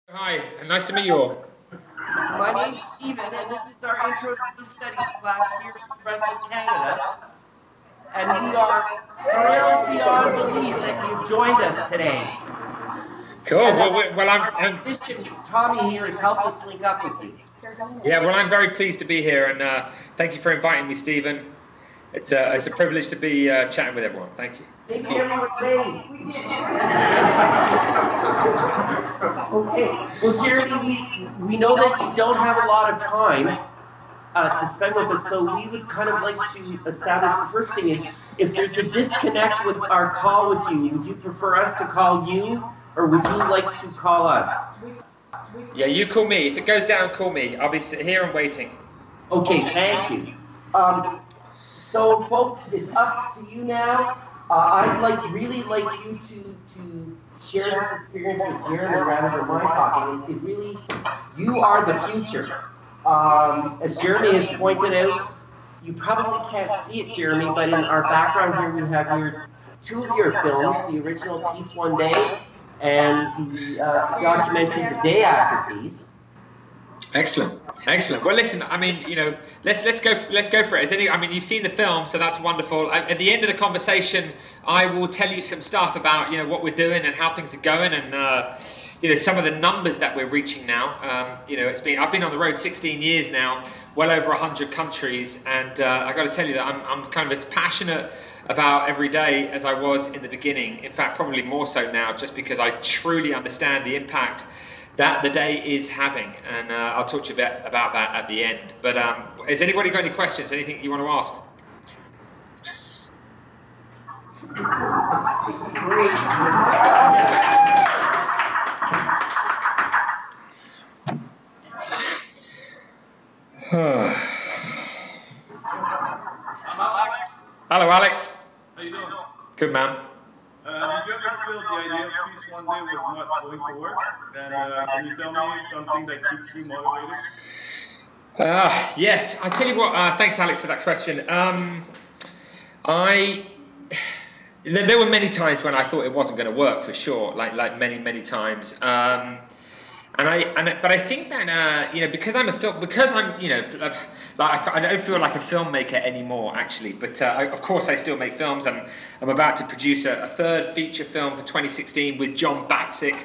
Hi, nice to meet you all. My name's Stephen, and this is our Intro to Peace Studies class here in Brunswick, Canada. And we are thrilled beyond belief that you've joined us today. Cool. And that Well, our musician, Tommy, here has helped us link up with you. yeah. Well, I'm very pleased to be here, and thank you for inviting me, Stephen. It's a privilege to be chatting with everyone. Thank you. Maybe everyone wave. Okay. Well, Jeremy, we know that you don't have a lot of time to spend with us, so we would kind of like to establish the first thing is, if there's a disconnect with our call with you, would you prefer us to call you, or would you like to call us? Yeah, you call me. If it goes down, call me. I'll be sitting here and waiting. Okay, thank you. So, folks, it's up to you now. I'd really like you to share this experience with Jeremy rather than my talking. It really, you are the future. As Jeremy has pointed out, you probably can't see it, Jeremy, but in our background here we have two of your films, the original Peace One Day and the documentary The Day After Peace. Excellent, excellent. Well, listen. I mean, let's go for it. You've seen the film, so that's wonderful. At the end of the conversation, I will tell you some stuff about what we're doing and how things are going, and some of the numbers that we're reaching now. I've been on the road 16 years now, well over 100 countries, and I got to tell you that I'm kind of as passionate about every day as I was in the beginning. In fact, probably more so now, just because I truly understand the impact that the day is having, and I'll talk to you a bit about that at the end. But has anybody got any questions? Anything you want to ask? Great. Hello, Alex. How you doing? Good, man. Did you ever feel the idea of Peace One Day was not going to work? And can you tell me something that keeps you motivated? Yes, I tell you what. Thanks, Alex, for that question. There were many times when I thought it wasn't going to work, for sure. Like many times. But I think that because I'm I don't feel like a filmmaker anymore, actually. But of course I still make films, and I'm about to produce a third feature film for 2016 with John Batzik,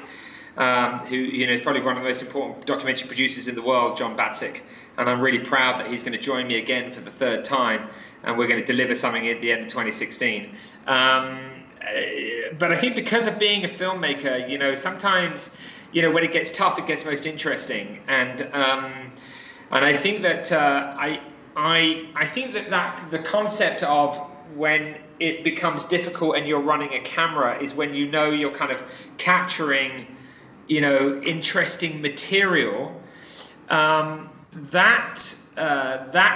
who is probably one of the most important documentary producers in the world, John Batzik. And I'm really proud that he's going to join me again for the third time, and we're going to deliver something at the end of 2016. But I think because of being a filmmaker, sometimes when it gets tough, it gets most interesting, and I think that I think that the concept of when it becomes difficult and you're running a camera is when you're kind of capturing interesting material. That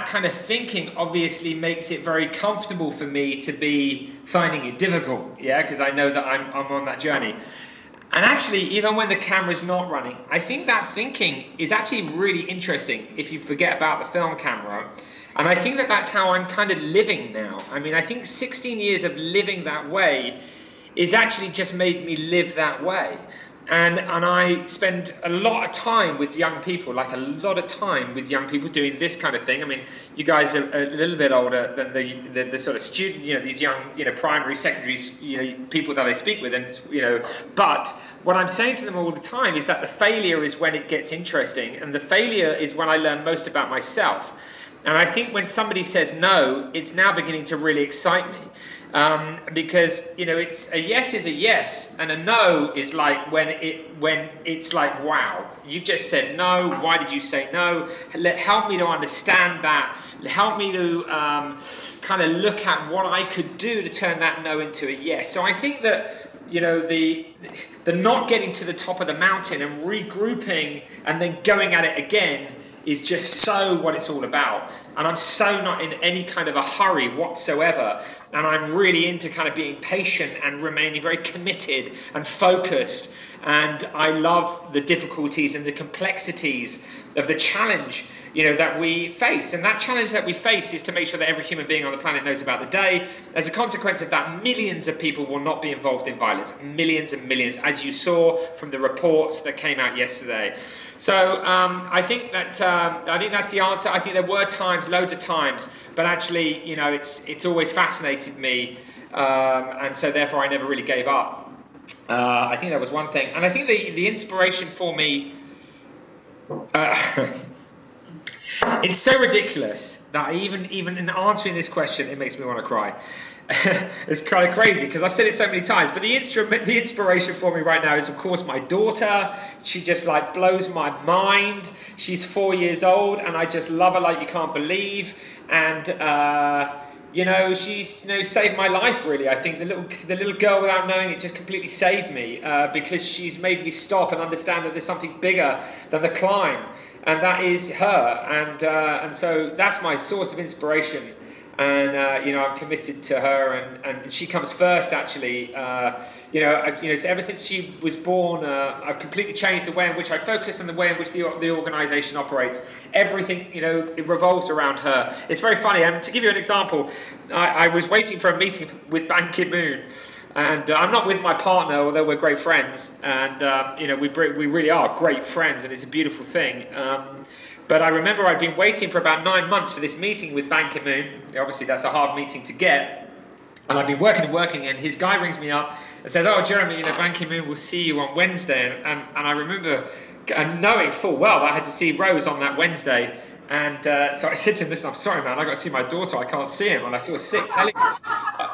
kind of thinking obviously makes it very comfortable for me to be finding it difficult, because I know that I'm on that journey. And actually, even when the camera's not running, I think that thinking is actually really interesting if you forget about the film camera. And I think that that's how I'm kind of living now. I mean, I think 16 years of living that way is actually just made me live that way. And I spend a lot of time with young people, doing this kind of thing. I mean, you guys are a little bit older than the sort of student, these young, primary, secondary, people that I speak with, and But what I'm saying to them all the time is that the failure is when it gets interesting, and the failure is when I learn most about myself. And I think when somebody says no, it's now beginning to really excite me. Because it's a yes is a yes, and a no is like when it's like, wow, you just said no. Why did you say no? Help me to understand that. Help me to kind of look at what I could do to turn that no into a yes. So I think that the not getting to the top of the mountain and regrouping and then going at it again is just so what it's all about. and I'm so not in any kind of a hurry whatsoever, and I'm really into kind of being patient and remaining very committed and focused, and I love the difficulties and the complexities of the challenge, you know, that we face. And that challenge that we face is to make sure that every human being on the planet knows about the day. As a consequence of that, millions of people will not be involved in violence. Millions and millions, as you saw from the reports that came out yesterday. So I think that's the answer. I think there were times, loads of times, but actually, you know, it's always fascinated me, and so therefore I never really gave up. I think that was one thing, and I think the inspiration for me. It's so ridiculous that even in answering this question, it makes me want to cry. It's kind of crazy because I've said it so many times, but the inspiration for me right now is, of course, my daughter. She just like blows my mind. She's 4 years old, and I just love her like you can't believe. And you know, she's, you know, saved my life, really. I think the little girl, without knowing it, just completely saved me because she's made me stop and understand that there's something bigger than the climb, and that is her. And so that's my source of inspiration. And you know, I'm committed to her, and she comes first. Actually, you know, so ever since she was born, I've completely changed the way in which I focus and the way in which the organisation operates. Everything, you know, it revolves around her. It's very funny. And to give you an example, I was waiting for a meeting with Ban Ki-moon. And I'm not with my partner, although we're great friends. And you know, we really are great friends, and it's a beautiful thing. But I remember I'd been waiting for about 9 months for this meeting with Ban Ki-moon. Obviously, that's a hard meeting to get. And I've been working, and his guy rings me up and says, "Oh, Jeremy, you know, Ban Ki-moon will see you on Wednesday." And I remember knowing full well that I had to see Rose on that Wednesday. And so I said to him, "Listen, I'm sorry, man. I got to see my daughter. I can't see him, and I feel sick telling you.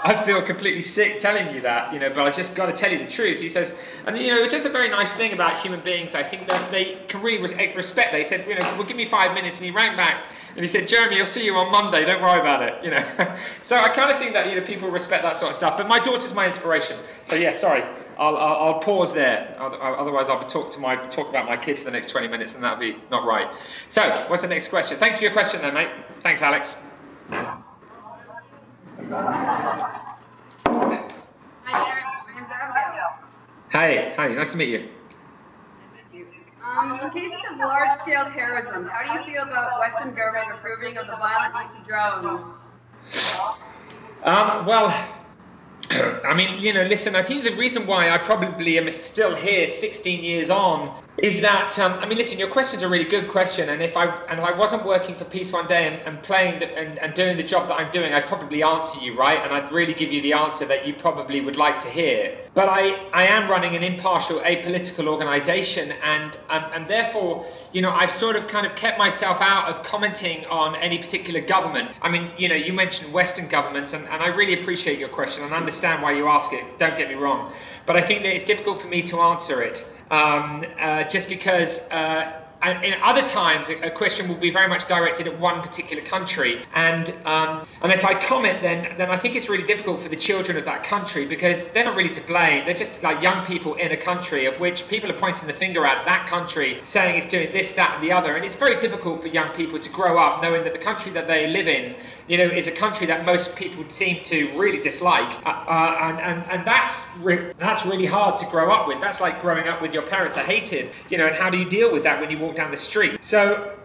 I feel completely sick telling you that, you know. But I just got to tell you the truth." He says, and you know, it's just a very nice thing about human beings. I think that they can really respect that. He said, "You know, well, give me 5 minutes," and he rang back and he said, "Jeremy, I'll see you on Monday. Don't worry about it." You know. So I kind of think that, you know, people respect that sort of stuff. But my daughter's my inspiration. So yeah, sorry. I'll pause there. Otherwise, I'll talk about my kid for the next 20 minutes, and that'll be not right. So, what's the next question? Thanks for your question, then, mate. Thanks, Alex. Hi, Jeremy. My name's Abigail. Hi. Nice to meet you. Nice to meet you. In cases of large-scale terrorism, how do you feel about Western government approving of the violent use of drones? Well, I mean, you know, listen, I think the reason why I probably am still here 16 years on is that, I mean, listen, your question's a really good question, and if I wasn't working for Peace One Day and playing and doing the job that I'm doing, I'd probably answer you, right? And I'd really give you the answer that you probably would like to hear. But I am running an impartial, apolitical organisation, and therefore, you know, I've sort of kind of kept myself out of commenting on any particular government. I mean, you know, you mentioned Western governments, and I really appreciate your question and understand why you ask it, don't get me wrong. But I think that it's difficult for me to answer it, just because in other times a question will be very much directed at one particular country, and if I comment, then I think it's really difficult for the children of that country, because they're not really to blame. They're just like young people in a country of which people are pointing the finger at that country, saying it's doing this, that, and the other, and it's very difficult for young people to grow up knowing that the country that they live in, you know, is a country that most people seem to really dislike, and that's really hard to grow up with. That's like growing up with your parents are hated, you know, and how do you deal with that when you walk down the street? So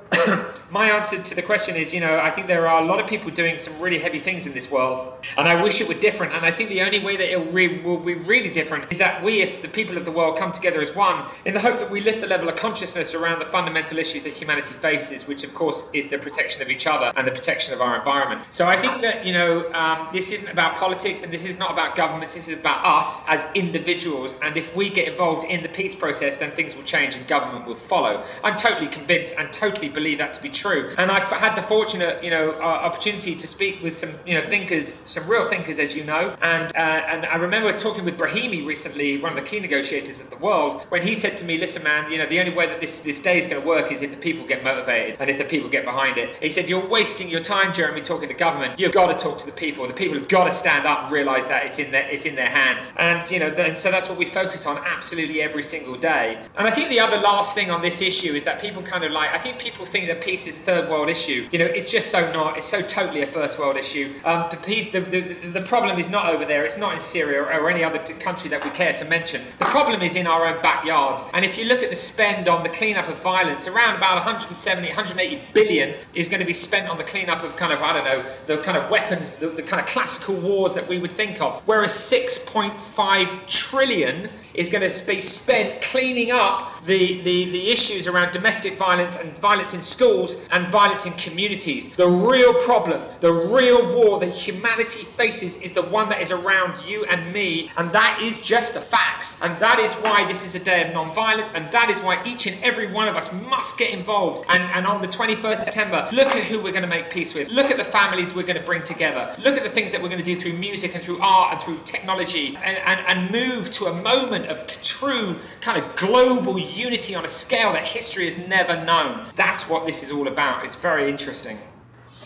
my answer to the question is, you know, I think there are a lot of people doing some really heavy things in this world, and I wish it were different. And I think the only way that it will be really different is that we, if the people of the world, come together as one, in the hope that we lift the level of consciousness around the fundamental issues that humanity faces, which of course is the protection of each other and the protection of our environment. So I think that, you know, this isn't about politics, and this is not about governments. This is about us as individuals, and if we get involved in the peace process, then things will change and government will follow. I'm totally convinced and totally believe that to be true. And I've had the fortunate, you know, opportunity to speak with some, you know, thinkers, some real thinkers, as you know. And I remember talking with Brahimi recently, one of the key negotiators of the world, when he said to me, "Listen, man, you know, the only way that this day is going to work is if the people get motivated and if the people get behind it." He said, "You're wasting your time, Jeremy, talking to government. You've got to talk to the people. The people have got to stand up and realise that it's in their hands." And you know, so that's what we focus on absolutely every single day. And I think the other last thing on this issue is that people kind of like, I think people think that peace is a third world issue. It's just so not. It's so totally a first world issue. The problem is not over there. It's not in Syria or any other country that we care to mention. The problem is in our own backyards. And if you look at the spend on the cleanup of violence, around about 180 billion is going to be spent on the cleanup of kind of, I don't know, the kind of weapons, the kind of classical wars that we would think of. Whereas 6.5 trillion is going to be spent cleaning up the issues around domestic violence and violence in schools and violence in communities. The real problem, the real war that humanity faces is the one that is around you and me, and that is just the facts. And that is why this is a day of non-violence, and that is why each and every one of us must get involved. And on the 21st of September, look at who we're going to make peace with. Look at the families we're going to bring together. Look at the things that we're going to do through music and through art and through technology, and move to a moment of true kind of global unity on a scale that history has never known. That's what this is all about. It's very interesting.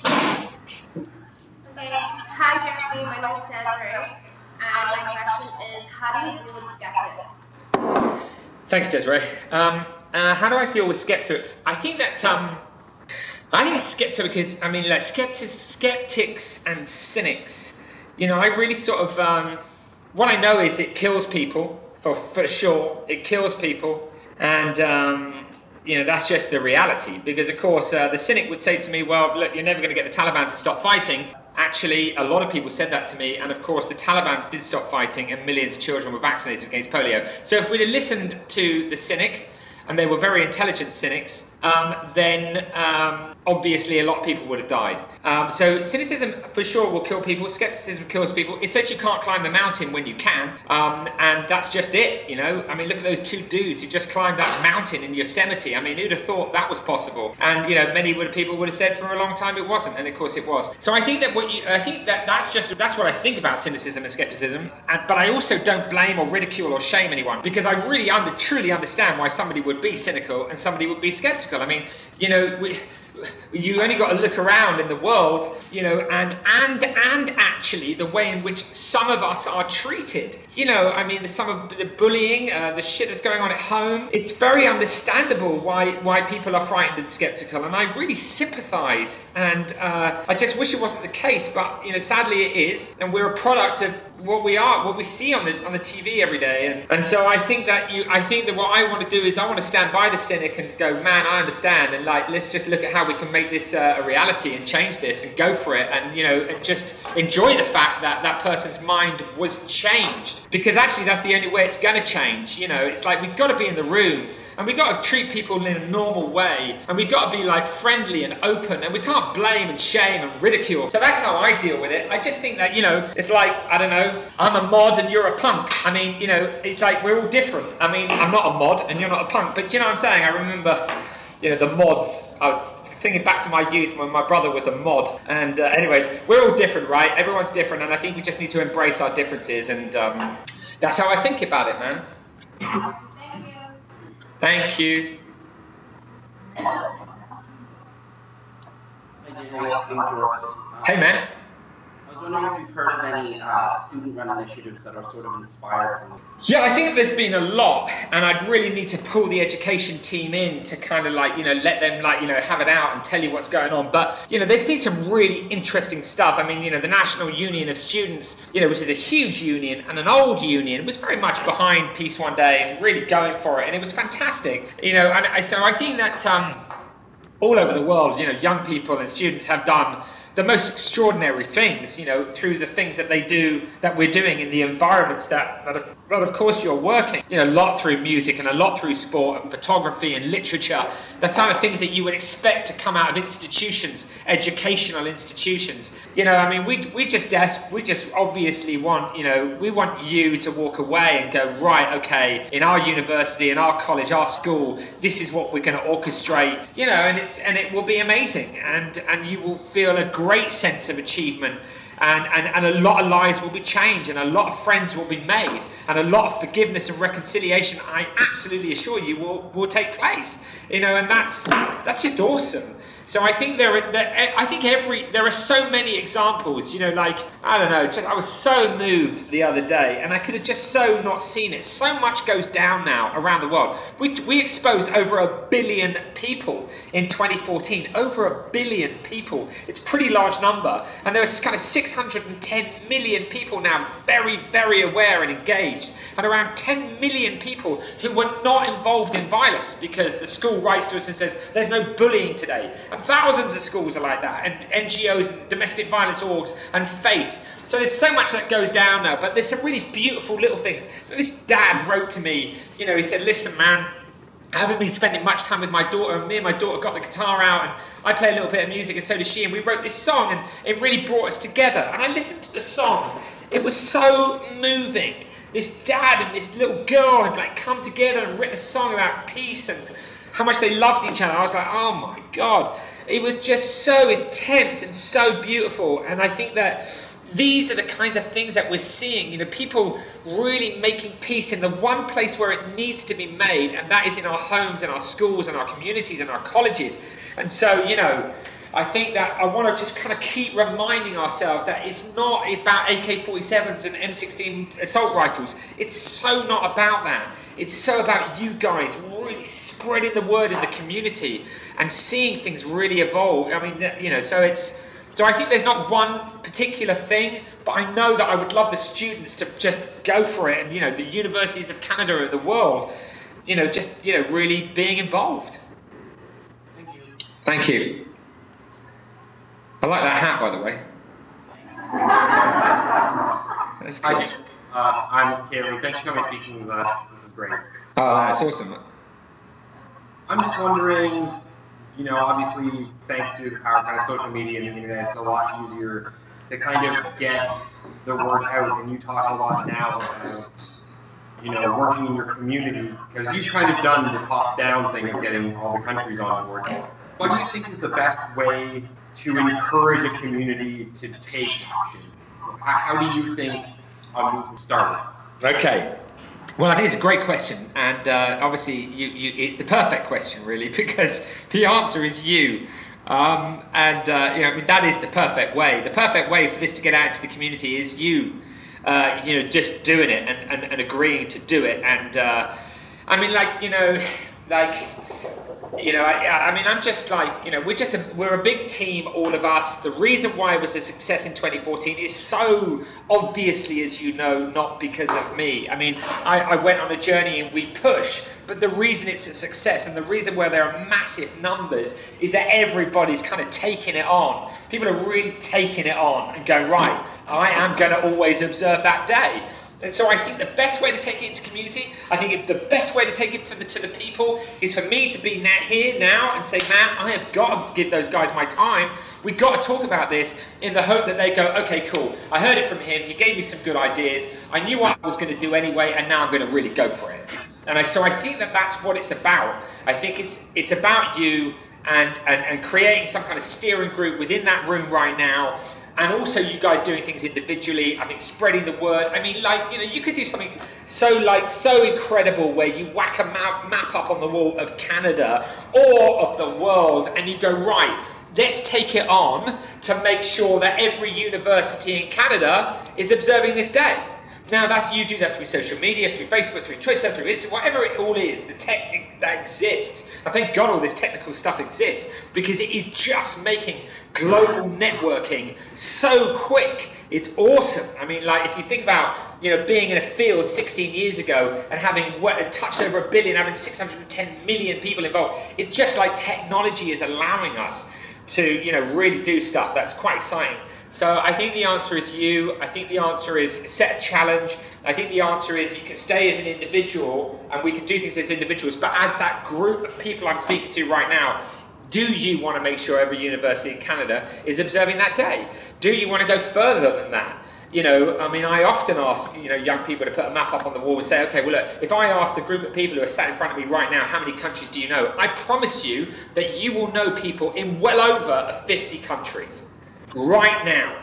Okay. Hi, Jeremy. My name is Desiree, and my question is, how do you deal with skeptics? Thanks, Desiree. How do I deal with skeptics? I think skeptics, like skeptics and cynics. I really sort of, what I know is it kills people, for sure. It kills people, and that's just the reality. Because of course, the cynic would say to me, well, look, you're never going to get the Taliban to stop fighting. Actually, a lot of people said that to me, and of course the Taliban did stop fighting and millions of children were vaccinated against polio. So if we'd have listened to the cynic, and they were very intelligent cynics, then obviously a lot of people would have died. So cynicism for sure will kill people. Skepticism kills people. It says you can't climb the mountain when you can, and that's just it. Look at those two dudes who just climbed that mountain in Yosemite. Who'd have thought that was possible? And many people would have said for a long time it wasn't, and of course it was. So I think that that's what I think about cynicism and skepticism. But I also don't blame or ridicule or shame anyone, because I really truly understand why somebody would be cynical and somebody would be skeptical. You only got to look around in the world, and actually the way in which some of us are treated. Some of the bullying, the shit that's going on at home. It's very understandable why people are frightened and skeptical, and I really sympathise. And I just wish it wasn't the case, but sadly it is, and we're a product of what we see on the TV every day. And so I think that what I want to do is I want to stand by the cynic and go, man, I understand, and let's just look at how we can make this a reality and change this and go for it, and and just enjoy the fact that that person's mind was changed, because actually that's the only way it's going to change. It's like we've got to be in the room, and we've got to treat people in a normal way, and we've got to be friendly and open, and we can't blame and shame and ridicule. So that's how I deal with it. I just think that it's like, I don't know, I'm a mod and you're a punk. It's like we're all different. I'm not a mod and you're not a punk, but you know what I'm saying? I remember the mods. I was thinking back to my youth when my brother was a mod, and anyways, we're all different, right? Everyone's different, and I think we just need to embrace our differences, and that's how I think about it, man. Thank you. Hey, man. I was wondering if you've heard of any student-run initiatives that are sort of inspired from them. Yeah, I think there's been a lot, and I'd really need to pull the education team in to kind of let them have it out and tell you what's going on. But there's been some really interesting stuff. The National Union of Students, which is a huge union and an old union, was very much behind Peace One Day and really going for it, and it was fantastic. So I think that all over the world, young people and students have done the most extraordinary things, through the things that we're doing in the environments that of course you're working, a lot through music and a lot through sport and photography and literature, the kind of things that you would expect to come out of institutions, educational institutions. We just obviously want, we want you to walk away and go, right, okay, in our university, in our college, our school, this is what we're going to orchestrate, and it will be amazing, and you will feel a great sense of achievement, and a lot of lives will be changed, and a lot of friends will be made, and a lot of forgiveness and reconciliation, I absolutely assure you, will take place. And that's just awesome. So I think there are so many examples, I don't know, I was so moved the other day, and I could have just not seen it. So much goes down now around the world. We exposed over 1 billion people in 2014, over 1 billion people. It's a pretty large number, and there was kind of 610 million people now very, very aware and engaged, and around 10 million people who were not involved in violence because the school writes to us and says there's no bullying today, and thousands of schools are like that, and NGOs and domestic violence orgs and FACE. So there's so much that goes down now, but there's some really beautiful little things. This dad wrote to me, you know, he said, listen man, I haven't been spending much time with my daughter, and me and my daughter got the guitar out, and I play a little bit of music, and so does she, and we wrote this song, and it really brought us together. And I listened to the song. It was so moving. This dad and this little girl had like come together and written a song about peace and how much they loved each other. I was like, oh my God. It was just so intense and so beautiful. And I think that these are the kinds of things that we're seeing, you know, people really making peace in the one place where it needs to be made, and that is in our homes, in our schools, in our communities, in our colleges. And so, you know, I think that I want to just kind of keep reminding ourselves that it's not about AK-47s and M16 assault rifles. It's so not about that. It's so about you guys really spreading the word in the community and seeing things really evolve. I mean, you know, so I think there's not one particular thing, but I know that I would love the students to just go for it, and, you know, the universities of Canada and the world, you know, just, you know, really being involved. Thank you. Thank you. I like that hat, by the way. That's good. I'm Gilley. Thanks for coming and speaking with us. This is great. Oh, that's awesome. I'm just wondering, you know, obviously, thanks to the power of kind of social media and the internet, it's a lot easier to kind of get the word out. And you talk a lot now about, you know, working in your community, because you've kind of done the top-down thing of getting all the countries on board. What do you think is the best way to encourage a community to take action? How do you think a movement started? Okay. Well, I think it's a great question, and obviously it's the perfect question, really, because the answer is you. You know, I mean, that is the perfect way. The perfect way for this to get out into the community is you know, just doing it and agreeing to do it. And I mean, like, you know, like, you know, I mean, I'm just like, you know, we're a big team, all of us. The reason why it was a success in 2014 is so obviously, as you know, not because of me. I mean, I went on a journey and we push, but the reason it's a success and the reason where there are massive numbers is that everybody's kind of taking it on. People are really taking it on and going, right, I am going to always observe that day. And so I think the best way to take it into community, I think the best way to take it to the people is for me to be here now and say, man, I have got to give those guys my time. We've got to talk about this in the hope that they go, okay, cool. I heard it from him. He gave me some good ideas. I knew what I was going to do anyway, and now I'm going to really go for it. And so I think that that's what it's about. I think it's about you and creating some kind of steering group within that room right now. And also you guys doing things individually, I think spreading the word. I mean, like, you know, you could do something so incredible where you whack a map up on the wall of Canada or of the world and you go, right, let's take it on to make sure that every university in Canada is observing this day. Now, you do that through social media, through Facebook, through Twitter, through Instagram, whatever it all is, the tech that exists. And thank God all this technical stuff exists, because it is just making global networking so quick. It's awesome. I mean, like, if you think about, you know, being in a field 16 years ago and having touched over 1 billion, having 610 million people involved, it's just like technology is allowing us to, you know, really do stuff that's quite exciting. So I think the answer is you. I think the answer is set a challenge. I think the answer is you can stay as an individual and we can do things as individuals. But as that group of people I'm speaking to right now, do you want to make sure every university in Canada is observing that day? Do you want to go further than that? You know, I mean, I often ask, you know, young people to put a map up on the wall and say, okay, well, look, if I ask the group of people who are sat in front of me right now, how many countries do you know? I promise you that you will know people in well over 50 countries. Right now.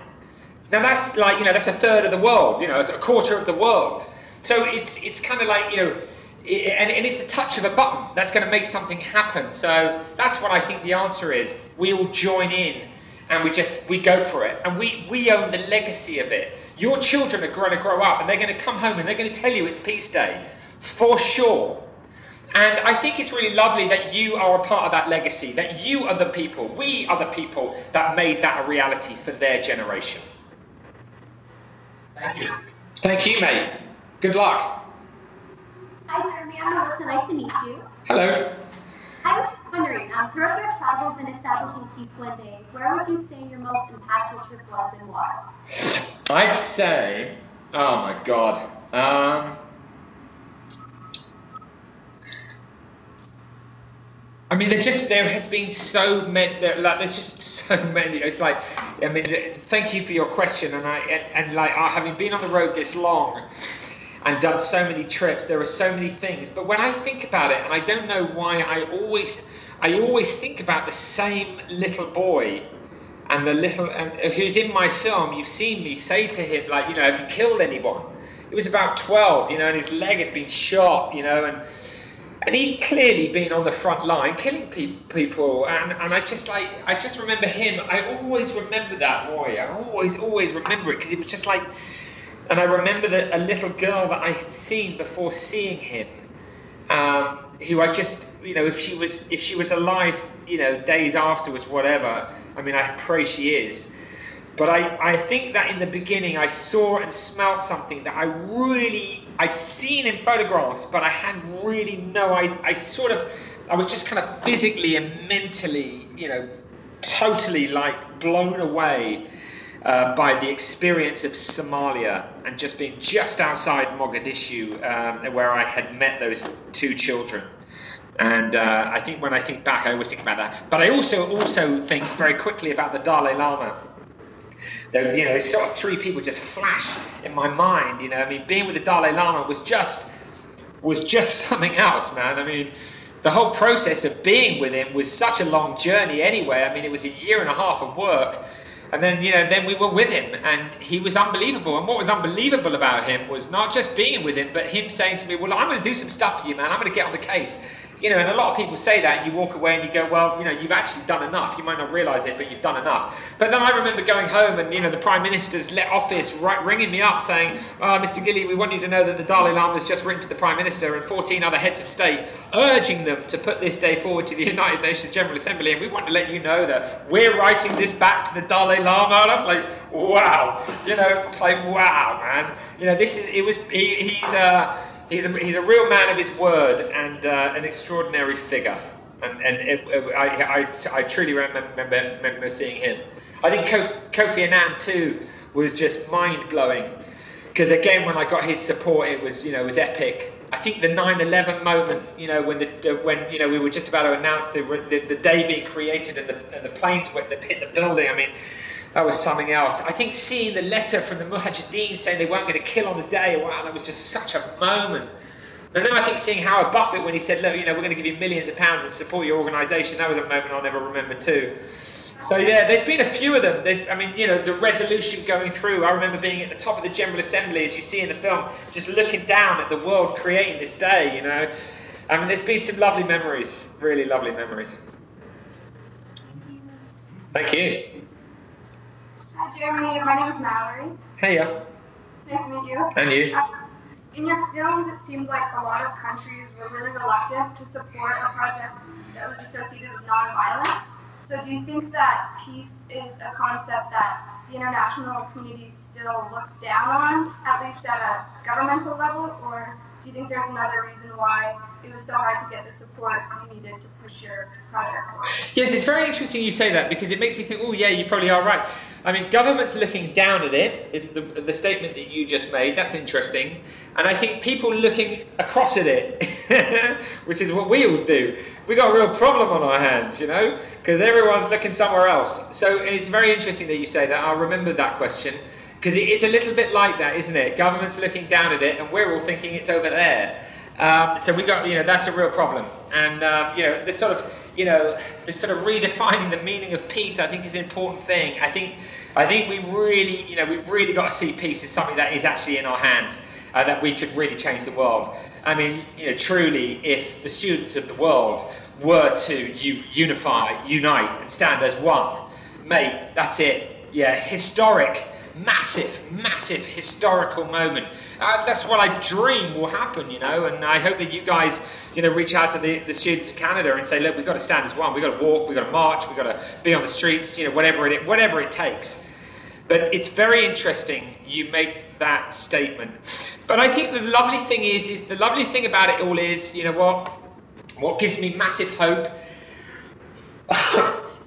Now that's like, you know, that's a third of the world, you know, it's a quarter of the world. So it's kind of like, you know, and it's the touch of a button that's going to make something happen. So that's what I think the answer is. We all join in and we go for it. And we own the legacy of it. Your children are going to grow up and they're going to come home and they're going to tell you it's Peace Day. For sure. And I think it's really lovely that you are a part of that legacy, that you are the people, we are the people that made that a reality for their generation. Thank you. Thank you, mate. Good luck. Hi, Jeremy. I'm Melissa. Nice to meet you. Hello. I was just wondering, throughout your travels in establishing peace one day, where would you say your most impactful trip was and why? I'd say, oh my God. I mean, there has been so many. There's just so many. It's like, I mean, thank you for your question. And having been on the road this long and done so many trips, there are so many things. But when I think about it, and I don't know why, I always think about the same little boy and who's in my film. You've seen me say to him, like, you know, have you killed anyone? He was about 12, you know, and his leg had been shot, you know, and he'd clearly been on the front line killing people, and I just remember him. I always remember that boy. I always remember it, because it was just like, and I remember that a little girl that I had seen before seeing him, who I just, you know, if she was alive, you know, days afterwards, whatever. I mean, I pray she is. But I think that in the beginning I saw and smelt something that I'd seen in photographs, but I had really I was just kind of physically and mentally, you know, totally like blown away by the experience of Somalia and just being just outside Mogadishu, where I had met those two children. And I think when I think back, I always think about that. But I also think very quickly about the Dalai Lama. There, you know, sort of three people just flash in my mind. You know, I mean, being with the Dalai Lama was just something else, man. I mean, the whole process of being with him was such a long journey anyway. I mean, it was a year and a half of work. And then, you know, then we were with him, and he was unbelievable. And what was unbelievable about him was not just being with him, but him saying to me, well, I'm going to do some stuff for you, man. I'm going to get on the case. You know, and a lot of people say that, and you walk away and you go, well, you know, you've actually done enough. You might not realise it, but you've done enough. But then I remember going home and, you know, the Prime Minister's office ringing me up saying, Mr. Gilley, we want you to know that the Dalai Lama's just written to the Prime Minister and 14 other heads of state, urging them to put this day forward to the United Nations General Assembly, and we want to let you know that we're writing this back to the Dalai Lama. And I was like, wow. You know, it's like, wow, man. You know, he's a real man of his word and an extraordinary figure, and I truly remember seeing him. I think Kofi Annan too was just mind blowing, because again, when I got his support, it was epic. I think the 9/11 moment, you know, when you know we were just about to announce the day being created and the planes that hit the building. I mean, that was something else. I think seeing the letter from the Mujahideen saying they weren't going to kill on the day, wow, that was just such a moment. And then I think seeing Howard Buffett when he said, look, you know, we're going to give you millions of pounds and support your organisation, that was a moment I'll never remember too. So yeah, there's been a few of them. I mean, you know, the resolution going through. I remember being at the top of the General Assembly, as you see in the film, just looking down at the world creating this day, you know. I mean, there's been some lovely memories, really lovely memories. Thank you. Hi, Jeremy. My name is Mallory. Hey, yeah. It's nice to meet you. And you. In your films, it seemed like a lot of countries were really reluctant to support a project that was associated with nonviolence. So do you think that peace is a concept that the international community still looks down on, at least at a governmental level, or do you think there's another reason why it was so hard to get the support you needed to push your project forward? Yes, it's very interesting you say that, because it makes me think, oh yeah, you probably are right. I mean, government's looking down at it, is the statement that you just made. That's interesting. And I think people looking across at it, which is what we all do. We got a real problem on our hands, you know, because everyone's looking somewhere else. So it's very interesting that you say that. I'll remember that question, because it is a little bit like that, isn't it? Government's looking down at it, and we're all thinking it's over there. So we got, you know, that's a real problem. And you know, this sort of redefining the meaning of peace, I think, is an important thing. I think we've really got to see peace as something that is actually in our hands, that we could really change the world. I mean, you know, truly, if the students of the world were to unite, and stand as one, mate, that's it. Yeah, historic massive historical moment. That's what I dream will happen, you know, and I hope that you guys, you know, reach out to the students of Canada and say, look, we've got to stand as one. We've got to walk, we've got to march, we've got to be on the streets, you know, whatever it takes. But it's very interesting you make that statement. But I think the lovely thing is the lovely thing about it all is, you know what gives me massive hope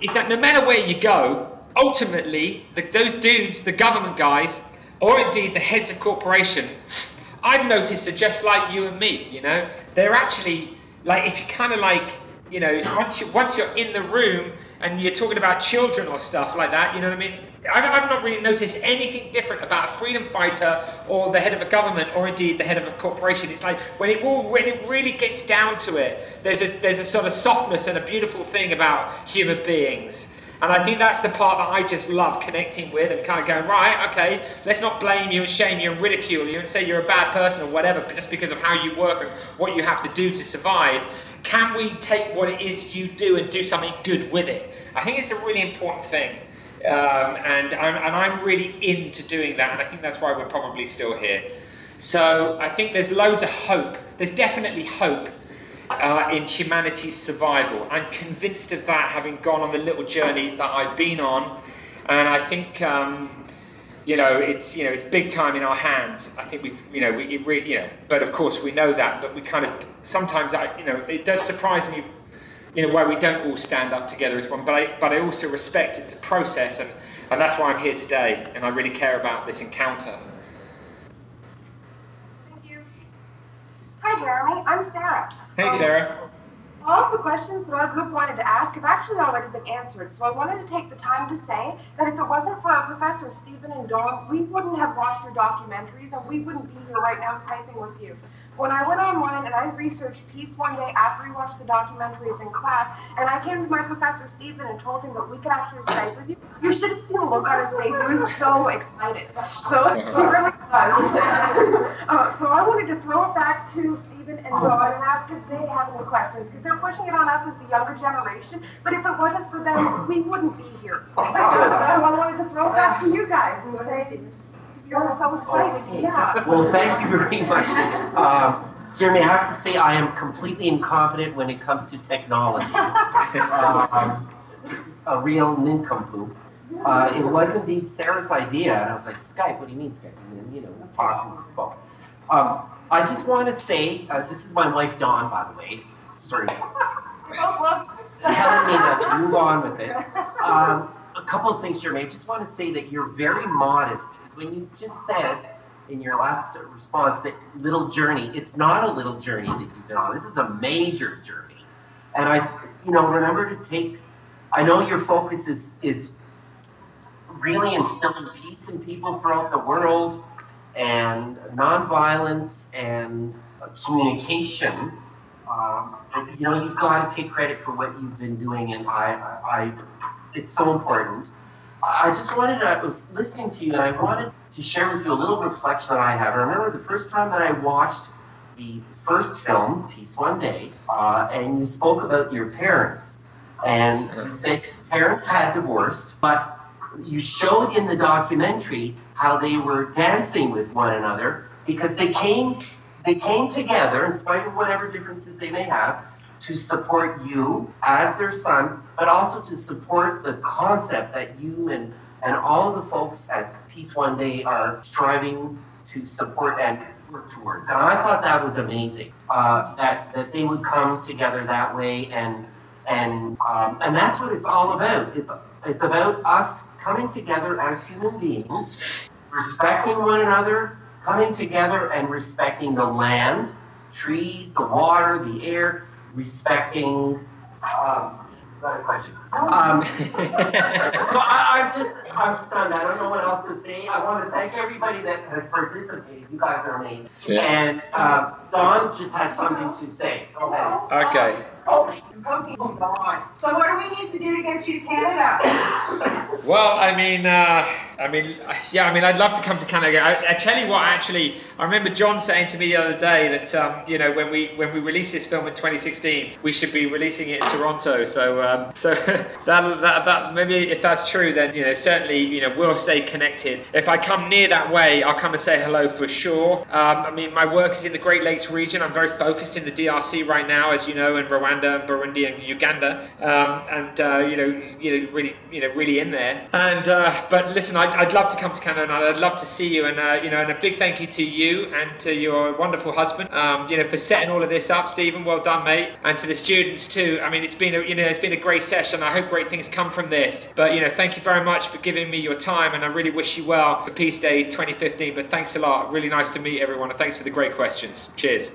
is that no matter where you go, ultimately, those dudes, the government guys, or indeed the heads of corporation, I've noticed are just like you and me, you know. They're actually, like, if you kind of like, you know, once you're in the room and you're talking about children or stuff like that, you know what I mean? I've not really noticed anything different about a freedom fighter or the head of a government or indeed the head of a corporation. It's like when it really gets down to it, there's a sort of softness and a beautiful thing about human beings. And I think that's the part that I just love connecting with and kind of going, right, okay, let's not blame you and shame you and ridicule you and say you're a bad person or whatever, but just because of how you work and what you have to do to survive. Can we take what it is you do and do something good with it? I think it's a really important thing. And I'm really into doing that, and I think that's why we're probably still here. So I think there's loads of hope. There's definitely hope in humanity's survival. I'm convinced of that, having gone on the little journey that I've been on, and I think it's big time in our hands. I think but of course we know that, but we kind of sometimes it does surprise me. You know, why we don't all stand up together as one, but I also respect it's a process, and that's why I'm here today, and I really care about this encounter. Thank you. Hi, Jeremy. I'm Sarah. Hey, Sarah. All of the questions that our group wanted to ask have actually already been answered, so I wanted to take the time to say that if it wasn't for our professors, Stephen and Dawn, we wouldn't have watched your documentaries, and we wouldn't be here right now Skyping with you. When I went online and I researched peace one day after we watched the documentaries in class, and I came to my professor Stephen and told him that we could actually Skype with you, you should have seen the look on his face. He was so excited. So he really was. So I wanted to throw it back to Stephen and Dawn and ask if they have any questions, because they're pushing it on us as the younger generation, but if it wasn't for them, we wouldn't be here. So I wanted to throw it back to you guys and say, you're so excited. Yeah. Well, thank you very much. Jeremy, I have to say I am completely incompetent when it comes to technology. A real nincompoop. It was indeed Sarah's idea, and I was like, Skype, what do you mean Skype? And then, we're talking and spoke. I just want to say, this is my wife Dawn, by the way. Sorry. Telling me to move on with it. A couple of things, Jeremy. I just want to say that you're very modest, because when you just said in your last response that little journey, it's not a little journey that you've been on. This is a major journey. And I remember to take, I know your focus is really instilling peace in people throughout the world and nonviolence and communication. You've got to take credit for what you've been doing, and it's so important. I was listening to you, and I wanted to share with you a little reflection that I have. I remember the first time that I watched the first film, Peace One Day, and you spoke about your parents. And you said parents had divorced, but you showed in the documentary how they were dancing with one another because they came together, in spite of whatever differences they may have, to support you as their son, but also to support the concept that you and all of the folks at Peace One Day are striving to support and work towards. And I thought that was amazing, that they would come together that way, and that's what it's all about. It's about us coming together as human beings, respecting one another, coming together and respecting the land, trees, the water, the air, respecting. Got a question. So I'm stunned. I don't know what else to say. I want to thank everybody that has participated. You guys are amazing. Yeah. And Dawn just has something to say. Go ahead. Okay. Okay, Dawn. So what do we need to do to get you to Canada? Well, I'd love to come to Canada. I tell you what, actually, I remember John saying to me the other day that when we release this film in 2016, we should be releasing it in Toronto. So that maybe if that's true, then certainly we'll stay connected. If I come near that way, I'll come and say hello for sure. I mean, my work is in the Great Lakes region. I'm very focused in the DRC right now, as you know, in Rwanda, and Burundi, and Uganda, really in there. And but listen, I'd love to come to Canada, and I'd love to see you. And and a big thank you to you and to your wonderful husband, for setting all of this up, Stephen. Well done, mate. And to the students too. I mean, it's been a great session. I hope great things come from this. But thank you very much for giving me your time, and I really wish you well for Peace Day 2015. But thanks a lot. Really nice to meet everyone, and thanks for the great questions. Cheers.